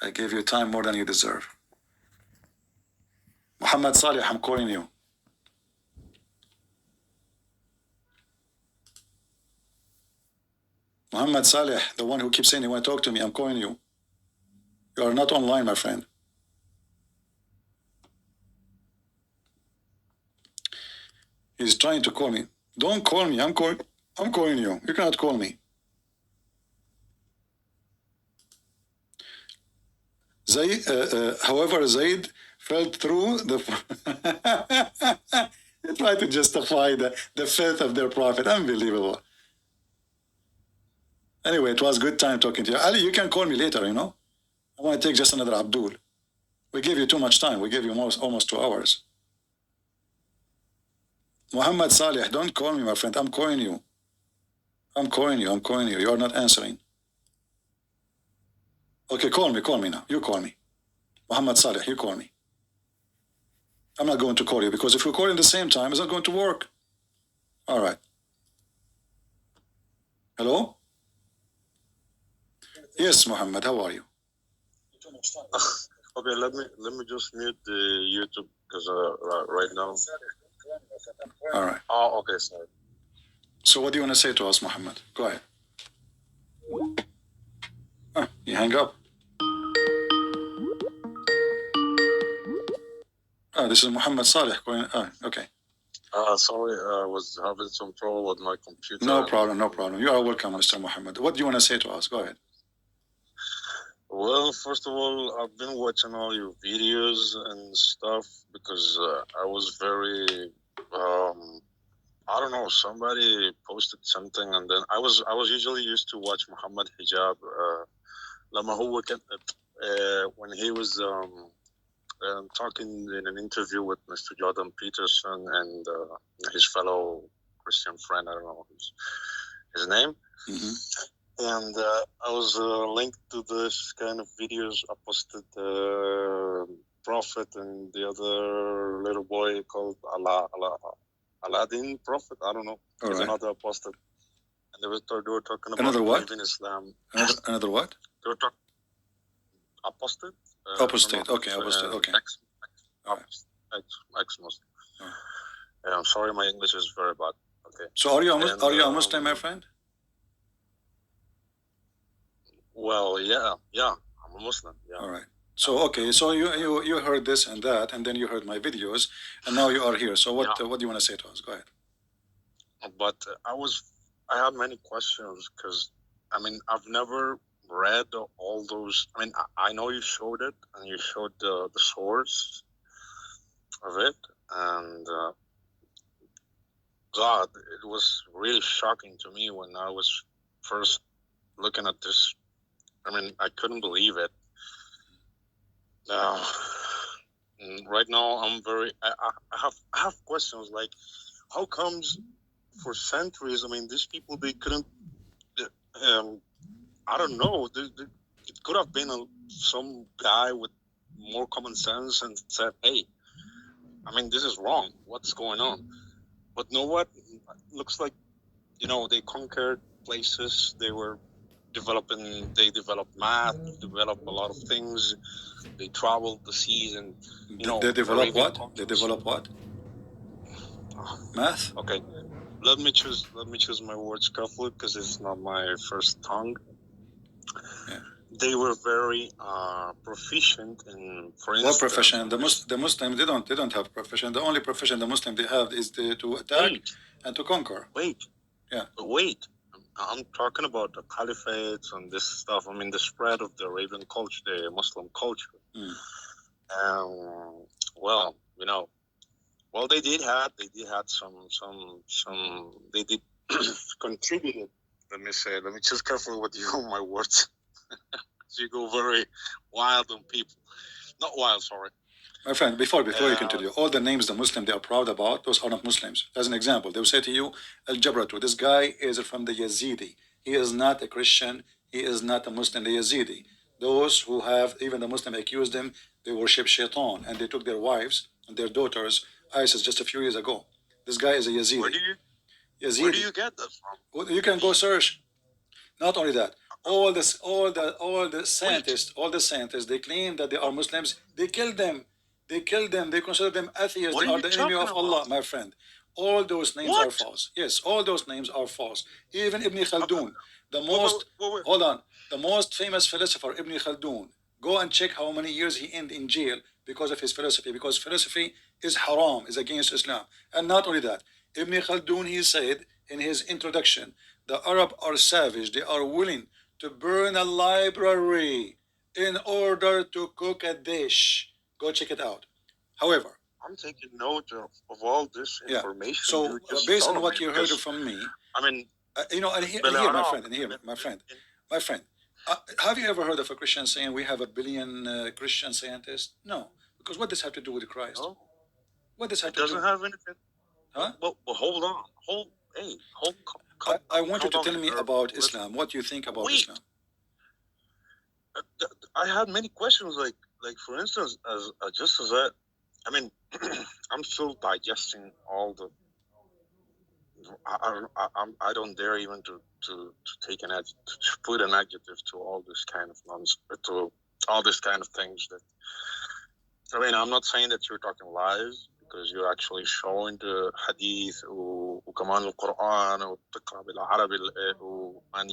I gave you time more than you deserve. Muhammad Salih, I'm calling you. Muhammad Saleh, the one who keeps saying he want to talk to me, I'm calling you. You are not online, my friend. He's trying to call me. Don't call me. I'm calling you. You cannot call me. However, Zaid fell through the. They try to justify the faith of their prophet. Unbelievable. Anyway, it was good time talking to you. Ali, you can call me later, you know. I want to take just another Abdul. We gave you too much time. We gave you almost 2 hours. Muhammad Saleh, don't call me, my friend. I'm calling you. I'm calling you. You're not answering. Okay, call me now. You call me. Muhammad Saleh, you call me. I'm not going to call you because if we call at the same time, it's not going to work. All right. Hello? Yes, Muhammad, how are you? Okay, let me just mute the YouTube because right now. All right. Oh, okay, sorry. So what do you want to say to us, Muhammad? Go ahead. You hang up. This is Muhammad Saleh going. Okay. Sorry, I was having some trouble with my computer. No problem. You are welcome, Mr. Muhammad. What do you want to say to us? Go ahead. Well, first of all, I've been watching all your videos and stuff because I was very, I don't know, somebody posted something and then I was usually used to watch Muhammad Hijab when he was talking in an interview with Mr. Jordan Peterson and his fellow Christian friend, I don't know his name. Mm-hmm. And I was linked to this kind of videos. I posted Prophet and the other little boy called Aladdin Prophet. I don't know. All He's right. another apostate. And they were talking about another what? believing Islam. Another what? They were talking apostate. Apostate. Okay, apostate. Okay. Ex-Muslim. I'm sorry, my English is very bad. Okay. So are you a Muslim, my friend? Well, yeah, I'm a Muslim. Yeah. All right. So okay, so you heard this and that, and then you heard my videos, and now you are here. So what do you want to say to us? Go ahead. But I have many questions because I mean I've never read all those. I mean I know you showed it and you showed the source of it, and God, it was really shocking to me when I was first looking at this. I mean, I couldn't believe it. Right now, I have questions like, how comes for centuries? I mean, these people they couldn't. I don't know. It could have been some guy with more common sense and said, "Hey, I mean, this is wrong. What's going on?" But know what? Looks like, they conquered places. They developed math, developed a lot of things. They traveled the seas and, They develop what? They develop what? Math? Okay. Let me choose my words carefully because it's not my first tongue. Yeah. They were very proficient in, for instance. What profession? The Muslim they don't have profession. The only profession the Muslim they have is to attack and to conquer. Wait. Yeah. Wait. I'm talking about the caliphates and this stuff. I mean, the spread of the Arabian culture, the Muslim culture. Well, they did have some they did contributed. Let me just careful with you my words. So you go very wild on people. Not wild, sorry. My friend, before you continue, all the names the Muslim they are proud about, those are not Muslims. As an example, they will say to you, Al-Jabratu, this guy is from the Yazidi. He is not a Christian. He is not a Muslim, the Yazidi. Those who have, even the Muslim accused them, they worship Shaitan, and they took their wives and their daughters, ISIS, just a few years ago. This guy is a Yazidi. Where do you get that from? You can go search. Not only that, all the scientists, they claim that they are Muslims. They kill them. They kill them. They consider them atheists. What They are are you the enemy talking of Allah, about? my friend. All those names are What? false. Yes, all those names are false. Even Ibn Khaldun, the Wait, most wait, wait. hold on, the most famous philosopher, Ibn Khaldun. Go and check how many years he ended in jail because of his philosophy. Because philosophy is haram, is against Islam. And not only that, Ibn Khaldun, he said in his introduction, the Arab are savage. They are willing to burn a library in order to cook a dish. Go check it out. However, I'm taking note of all this yeah. information So you just based on told me what you heard because from me, I mean, and here, my friend, and here, my friend, have you ever heard of a Christian saying we have a billion Christian scientists? No, because what does have to do with Christ? no, What does have it to doesn't do? have anything. Huh? Well, hold on, I want you calm to down. tell me about Islam. What you think about Wait. Islam? I had many questions, like for instance, as just as that. I mean, I'm still digesting all the. I don't dare even to take an to put an adjective to all this kind of to all this kind of things that. I mean, I'm not saying that you're talking lies because you're actually showing the hadith وكمان القرآن وبتقرأ بالعربي and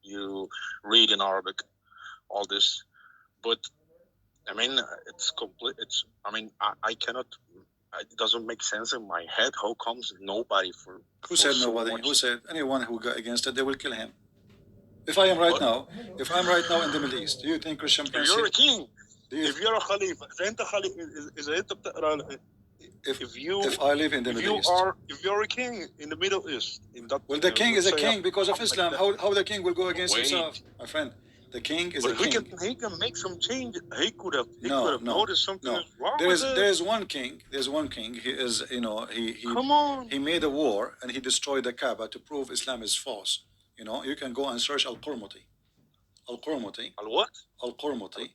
you read in Arabic, all this, but I mean, it's complete. I mean, I cannot. It doesn't make sense in my head. How comes nobody for? Who said so nobody? much- Who said anyone who got against it, they will kill him? If I am right What? now, if I'm right now in the Middle East, do you think Christian If prince? you're a king, Do you if you're a khalifa, إذا أنت إذا أنت بتقرأ if I live in the if Middle you East, are if you're a king in the Middle East, in that well, the king let's is a say king because of something Islam. like that. How the king will go against Wait. himself, my friend? The king is a But king. he can make some change. He could have No, noticed something no. is wrong There with is it. there is one king. There's one king. He is Come on. he made a war and he destroyed the Kaaba to prove Islam is false. You can go and search Al-Qurmuti. Al-Qurmuti. Al what? Al-Qurmuti.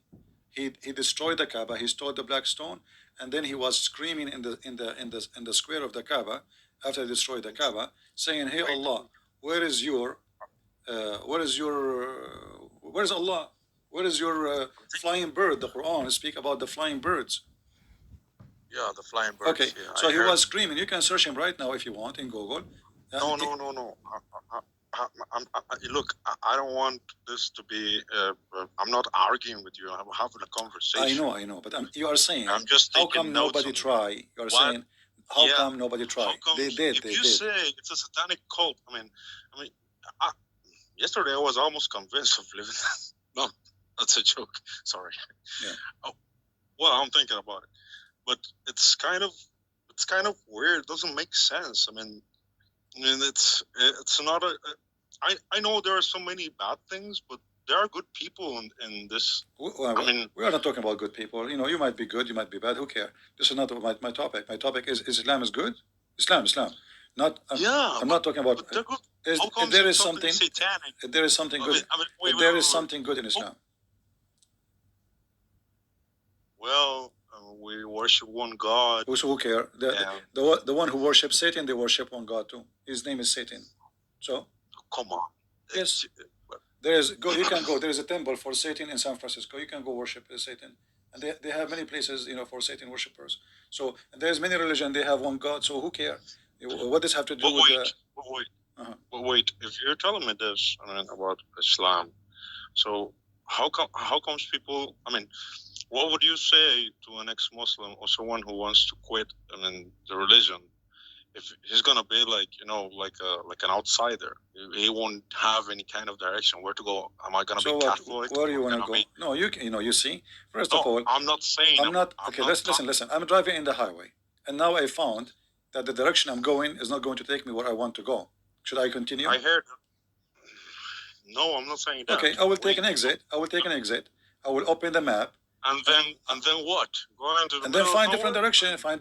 He destroyed the Kaaba. He stole the black stone, and then he was screaming in the square of the Kaaba after he destroyed the Kaaba, saying, "Hey Allah, where is Allah? Where is your flying bird?" The Quran speak about the flying birds. Yeah, the flying birds. Okay, Yeah, so he was screaming. You can search him right now if you want in Google. No. Look, I don't want this to be. I'm not arguing with you. I'm having a conversation. I know, but you are saying, I'm just how taking come notes nobody on try? You are What? saying, how Yeah. come nobody How try? comes They did. if They you did. say it's a satanic cult? I mean, I, yesterday I was almost convinced of living. No, that's a joke. Sorry. Yeah. Oh, well, I'm thinking about it, but it's kind of weird. It doesn't make sense. I mean, it's not a. I know there are so many bad things, but there are good people in this. Well, I mean, we are not talking about good people. You might be good, you might be bad. Who cares? This is not my topic. My topic is Islam is good? Islam. Not. yeah, I'm not talking about. but they're good. Is, How comes there it's is something. satanic? There is something good. Wait, There is something good in Islam. Well, we worship one God. Who care? Yeah. The one who worships Satan, they worship one God too. His name is Satan. So Come on. yes, there is. You can go. There is a temple for Satan in San Francisco. You can go worship Satan, and they have many places, for Satan worshippers. So there's many religion. They have one God. So who care? What does have to do But with wait, Uh-huh. but wait. If you're telling me this, about Islam, so how comes people? I mean, what would you say to an ex-Muslim or someone who wants to quit? The religion. If he's gonna be like an outsider, he won't have any kind of direction where to go. Am I gonna So be what? Catholic? Where do you want to Gonna go? be- No, you see. First No, of all, I'm not saying. I'm not. Okay, listen. I'm driving in the highway, and now I found that the direction I'm going is not going to take me where I want to go. Should I continue? I heard. No, I'm not saying that. Okay, I will take an exit. I will open the map. And then what? Go into the And then middle find of different nowhere? direction, find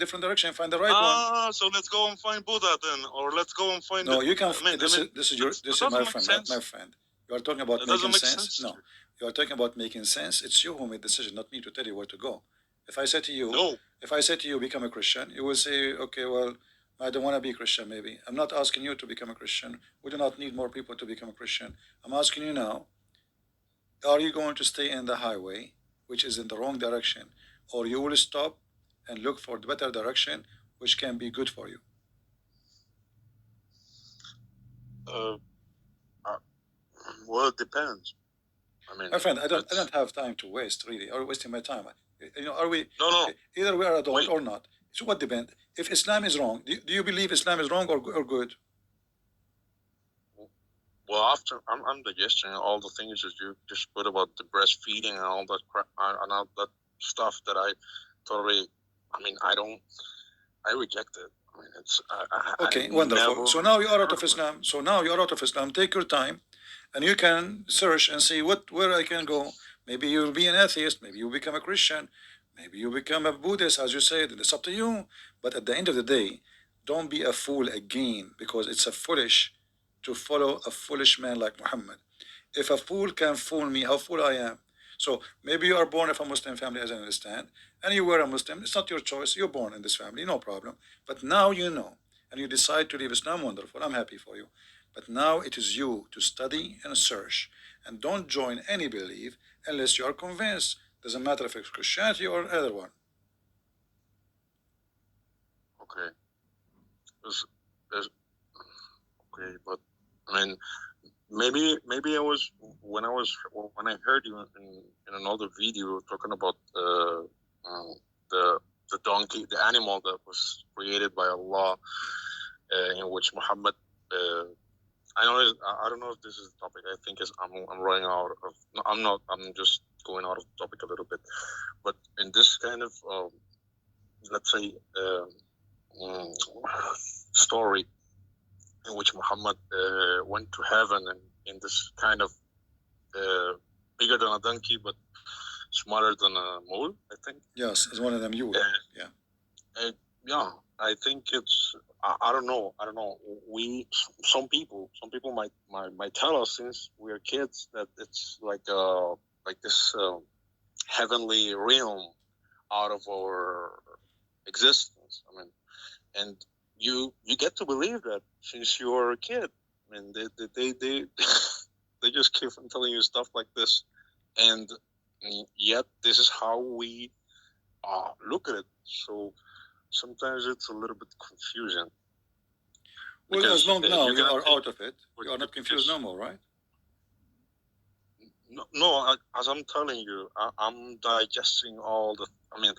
the right one. So let's go and find Buddha then, or let's go and find. No, you can. This is my friend, my friend. You are talking about making sense. No, you are talking about making sense. It's you who made the decision, not me, to tell you where to go. If I say to you, No. If I say to you, become a Christian, you will say, okay, well, I don't want to be Christian, maybe. I'm not asking you to become a Christian. We do not need more people to become a Christian. I'm asking you now, are you going to stay in the highway, which is in the wrong direction, or you will stop and look for the better direction, which can be good for you? Well, it depends. I mean, My friend, I don't have time to waste, really, or wasting my time. Are we? No. Either we are adult Wait. or not. So what depends? If Islam is wrong, do you believe Islam is wrong or good? Well, after I'm digesting all the things that you just put about the breastfeeding and all that crap and all that stuff that I totally. I mean, I reject it. I mean, it's Okay, wonderful. So now you are out of Islam. So now you are out of Islam. Take your time, and you can search and see where I can go. Maybe you'll be an atheist. Maybe you become a Christian. Maybe you become a Buddhist, as you said. It's up to you. But at the end of the day, don't be a fool again, because it's a foolish to follow a foolish man like Muhammad. If a fool can fool me, how fool I am. So maybe you are born of a Muslim family, as I understand, and you were a Muslim. It's not your choice. You're born in this family, no problem. But now you know, and you decide to leave Islam. Wonderful. I'm happy for you. But now it is you to study and search, and don't join any belief unless you are convinced. Doesn't matter if it's Christianity or other one. Okay. Okay, but I mean, maybe I was when I heard you in another video talking about the donkey, the animal that was created by Allah, in which Muhammad. I don't know if this is the topic. I think I'm running out of. No, I'm not. I'm just going out of the topic a little bit. But in this kind of let's say story in which Muhammad went to heaven and in this kind of bigger than a donkey but smarter than a mole, I think. Yes, it's one of them. Yeah, I think it's. I don't know. Some people might tell us since we are kids that it's like this heavenly realm out of our existence. I mean, and you get to believe that since you're a kid. I mean, they they just keep on telling you stuff like this, and yet this is how we look at it. So sometimes it's a little bit confusing. Well, as long now you are out of it, you are not confused no more, right? No, as I'm telling you, I'm digesting all the. I mean,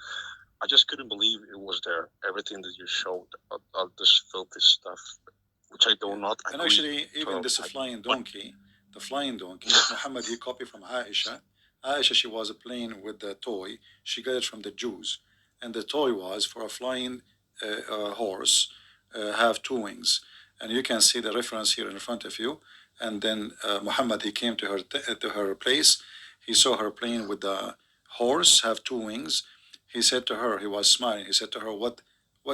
I just couldn't believe it was there. Everything that you showed, all this filthy stuff, which I do not agree. And actually, even this flying donkey, Muhammad, he copied from Aisha. Aisha, she was playing with the toy. She got it from the Jews. And the toy was for a flying horse, have two wings. And you can see the reference here in front of you. And then Muhammad, he came to her place. He saw her playing with the horse, have two wings. He said to her, he was smiling. He said to her, what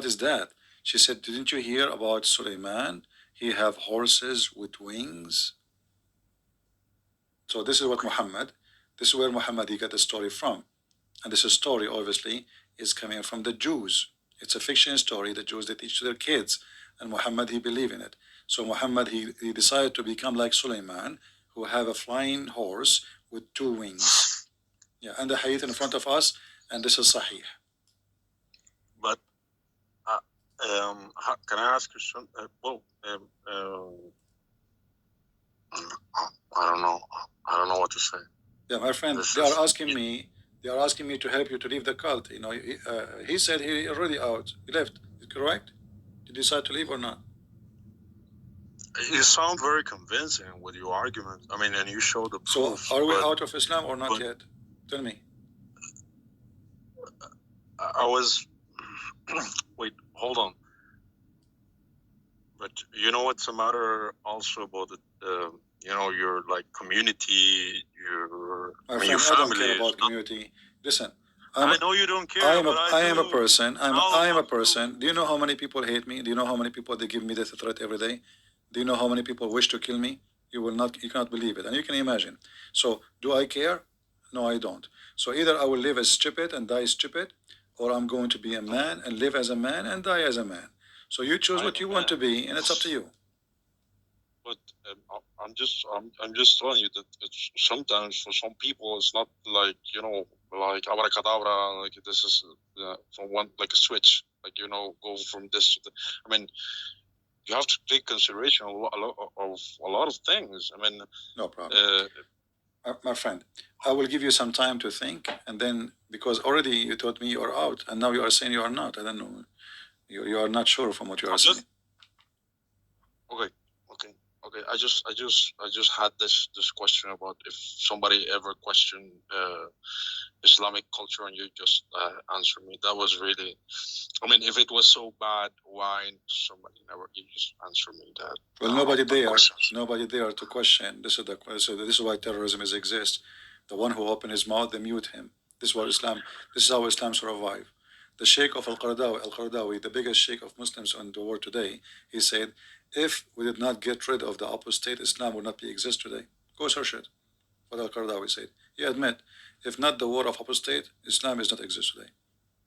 is that? She said, didn't you hear about Suleiman? He have horses with wings. So this is what Muhammad, this is where Muhammad, he got the story from. And this story, obviously, is coming from the Jews. It's a fiction story, the Jews, they teach to their kids. And Muhammad, he believed in it. So Muhammad, he decided to become like Suleiman, who have a flying horse with two wings. Yeah, and the hadith in front of us, and this is Sahih. But can I ask you something? I don't know. I don't know what to say. Yeah, my friend, they are asking me to help you to leave the cult. You know, he said he already out. He left. Is it correct? Did you decide to leave or not? You sound very convincing with your argument. I mean, and you show the proof. So, are we out of Islam or not yet? Tell me. I was. Wait, hold on. But you know what's the matter also about the, your like community, your friend, family. I don't care about community. Listen, I know you don't care. I am a person. I am a person. Do you know how many people hate me? Do you know how many people they give me death threat every day? Do you know how many people wish to kill me? You cannot believe it, and you can imagine. So, do I care? No, I don't. So either I will live as stupid and die stupid, or I'm going to be a man and live as a man and die as a man. So you choose I what you know want to that. be, and it's up to you. But I'm just telling you that it's sometimes for some people it's not like like abracadabra, like this is from one like a switch, like go from this to the, I mean, you have to take consideration of a lot of things. I mean, No problem. uh, My friend, I will give you some time to think, and then because already you told me you're out, and now you are saying you are not. I don't know. You are not sure from what you are I'm saying. just okay, okay, okay. I just had this question about if somebody ever questioned Islamic culture, and you just answered me. That was really, I mean, if it was so bad, why somebody never? You just answered me that. Well, nobody there to question. This is why terrorism exists. The one who opened his mouth, they mute him. This is what Islam. This is how Islam survived. The Sheikh of Al-Qaradawi, the biggest Sheikh of Muslims in the world today, he said, if we did not get rid of the apostate, Islam would not be exist today. Go search it. What Al-Qaradawi said. He admit, if not the war of apostate, Islam is not exist today.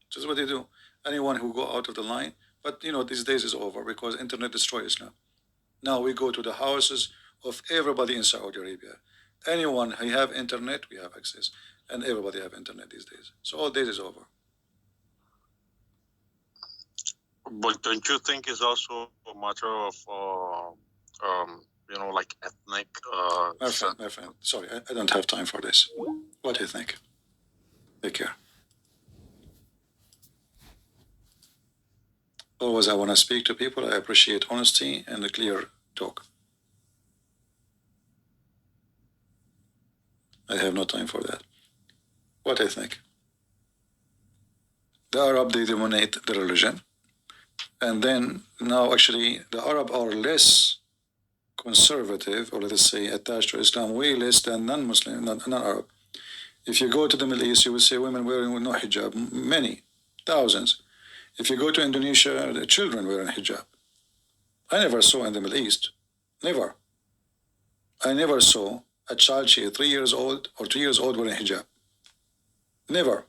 So this is what they do. Anyone who go out of the line, but these days is over because internet destroys Islam. Now we go to the houses of everybody in Saudi Arabia. Anyone who have internet, we have access, and everybody have internet these days. So all days is over. But don't you think it's also a matter of like ethnic? My friend, sorry, I don't have time for this. What do you think? Take care. Always, I want to speak to people. I appreciate honesty and a clear talk. I have no time for that. What I think? The Arab, they dominate the religion. And then now actually the Arab are less conservative, or let us say attached to Islam, way less than non-Muslim, non-Arab. If you go to the Middle East, you will see women wearing no hijab, many, thousands. If you go to Indonesia, the children wearing hijab. I never saw in the Middle East, never. I never saw a child, she 3 years old or 2 years old wearing hijab. Never.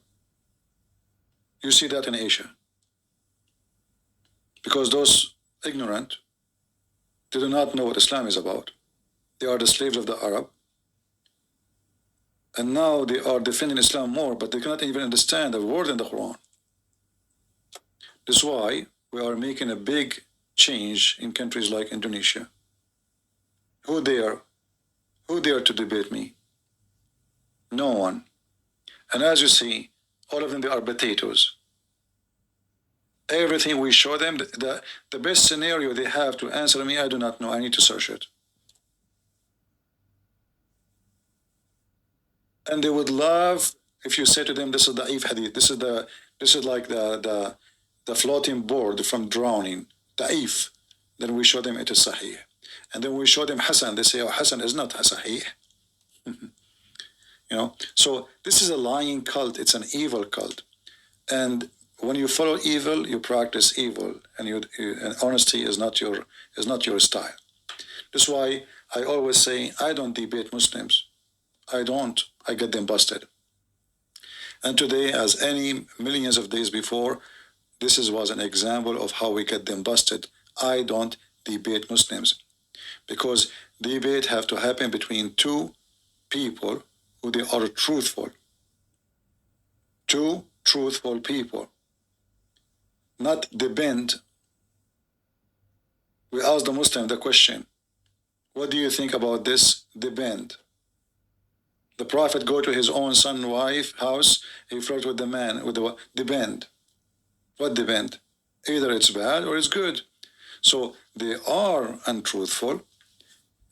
You see that in Asia. Because those ignorant, they do not know what Islam is about. They are the slaves of the Arab. And now they are defending Islam more, but they cannot even understand a word in the Quran. That's why we are making a big change in countries like Indonesia. Who dare to debate me? No one. And as you see, all of them, they are potatoes. Everything we show them, the best scenario they have to answer me, I do not know. I need to search it. And they would love if you say to them, this is the Da'if Hadith. This is like the floating board from drowning. Da'if. Then we show them it is Sahih. And then we show them Hassan. They say, oh, Hassan is not Sahih. So this is a lying cult. It's an evil cult. And when you follow evil, you practice evil, and and honesty is not your style. That's why I always say I don't debate Muslims. I don't. I get them busted. And today, as any millions of days before, this was an example of how we get them busted. I don't debate Muslims, because debate have to happen between two people who they are truthful. Two truthful people. Not depend. We ask the Muslim the question, what do you think about this depend? The Prophet go to his own son, wife, house, he flirt with the man, with the depend. What depend? Either it's bad or it's good. So they are untruthful,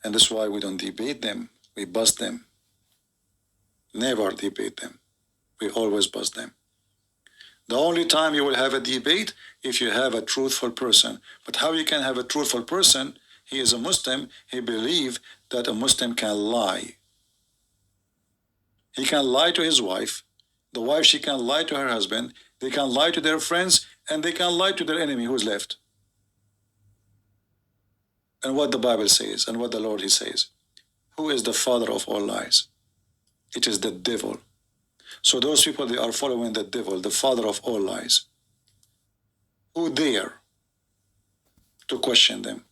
and that's why we don't debate them. We bust them. Never debate them. We always bust them. The only time you will have a debate if you have a truthful person. But how you can have a truthful person? He is a Muslim. He believes that a Muslim can lie. He can lie to his wife. The wife, she can lie to her husband. They can lie to their friends, and they can lie to their enemy who's left. And what the Bible says, and what the Lord, he says, who is the father of all lies? It is the devil. So those people, they are following the devil, the father of all lies. Who dare to question them.